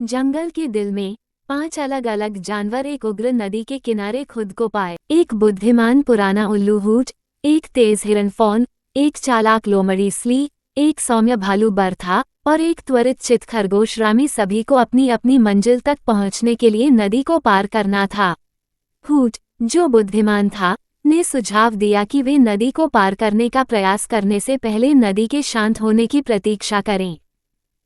जंगल के दिल में 5 अलग अलग जानवर एक उग्र नदी के किनारे खुद को पाए। एक बुद्धिमान पुराना उल्लू हूट, एक तेज हिरन फॉन, एक चालाक लोमड़ी स्ली, एक सौम्य भालू बरथा और एक त्वरित चित खरगोश रामी। सभी को अपनी अपनी मंजिल तक पहुंचने के लिए नदी को पार करना था। हूट, जो बुद्धिमान था, ने सुझाव दिया कि वे नदी को पार करने का प्रयास करने से पहले नदी के शांत होने की प्रतीक्षा करें।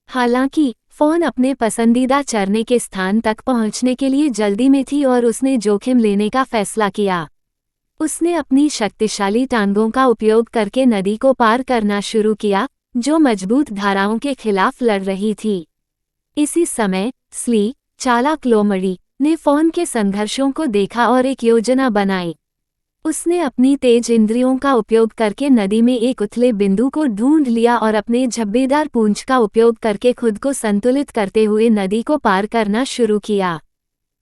हालांकि फॉन अपने पसंदीदा चरने के स्थान तक पहुंचने के लिए जल्दी में थी और उसने जोखिम लेने का फैसला किया। उसने अपनी शक्तिशाली टांगों का उपयोग करके नदी को पार करना शुरू किया, जो मजबूत धाराओं के खिलाफ लड़ रही थी। इसी समय स्ली, चालाक लोमड़ी, ने फॉन के संघर्षों को देखा और एक योजना बनाई। उसने अपनी तेज इंद्रियों का उपयोग करके नदी में एक उथले बिंदु को ढूंढ लिया और अपने झब्बेदार पूंछ का उपयोग करके खुद को संतुलित करते हुए नदी को पार करना शुरू किया।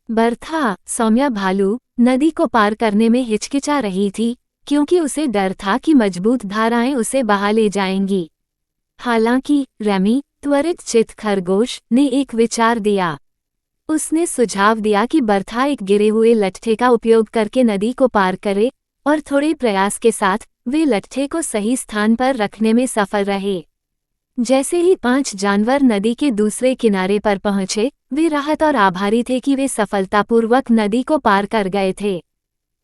बरथा, सौम्य भालू, नदी को पार करने में हिचकिचा रही थी, क्योंकि उसे डर था कि मजबूत धाराएं उसे बहा ले जाएंगी। हालांकि रेमी, त्वरित चित खरगोश, ने एक विचार दिया। उसने सुझाव दिया कि बरथा एक गिरे हुए लट्ठे का उपयोग करके नदी को पार करे, और थोड़े प्रयास के साथ वे लट्ठे को सही स्थान पर रखने में सफल रहे। जैसे ही 5 जानवर नदी के दूसरे किनारे पर पहुंचे, वे राहत और आभारी थे कि वे सफलतापूर्वक नदी को पार कर गए थे।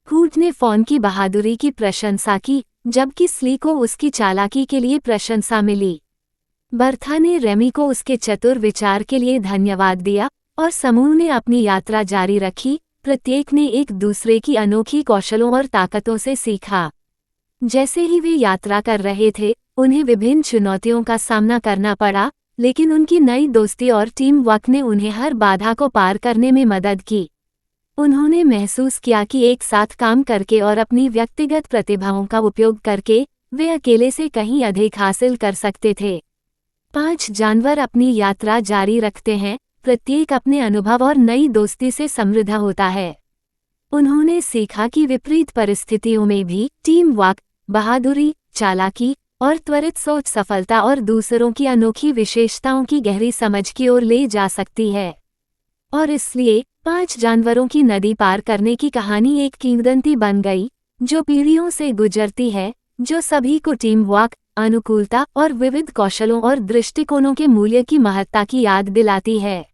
हूट ने फॉन की बहादुरी की प्रशंसा की, जबकि स्ली को उसकी चालाकी के लिए प्रशंसा मिली। बरथा ने रेमी को उसके चतुर विचार के लिए धन्यवाद दिया, और समूह ने अपनी यात्रा जारी रखी। प्रत्येक ने एक दूसरे की अनोखी कौशलों और ताकतों से सीखा। जैसे ही वे यात्रा कर रहे थे, उन्हें विभिन्न चुनौतियों का सामना करना पड़ा, लेकिन उनकी नई दोस्ती और टीम वर्क ने उन्हें हर बाधा को पार करने में मदद की। उन्होंने महसूस किया कि एक साथ काम करके और अपनी व्यक्तिगत प्रतिभाओं का उपयोग करके वे अकेले से कहीं अधिक हासिल कर सकते थे। 5 जानवर अपनी यात्रा जारी रखते हैं, प्रत्येक अपने अनुभव और नई दोस्ती से समृद्ध होता है। उन्होंने सीखा कि विपरीत परिस्थितियों में भी टीम वर्क, बहादुरी, चालाकी और त्वरित सोच सफलता और दूसरों की अनोखी विशेषताओं की गहरी समझ की ओर ले जा सकती है। और इसलिए 5 जानवरों की नदी पार करने की कहानी एक किंवदंती बन गई, जो पीढ़ियों से गुजरती है, जो सभी को टीम वर्क, अनुकूलता और विविध कौशलों और दृष्टिकोणों के मूल्य की महत्ता की याद दिलाती है।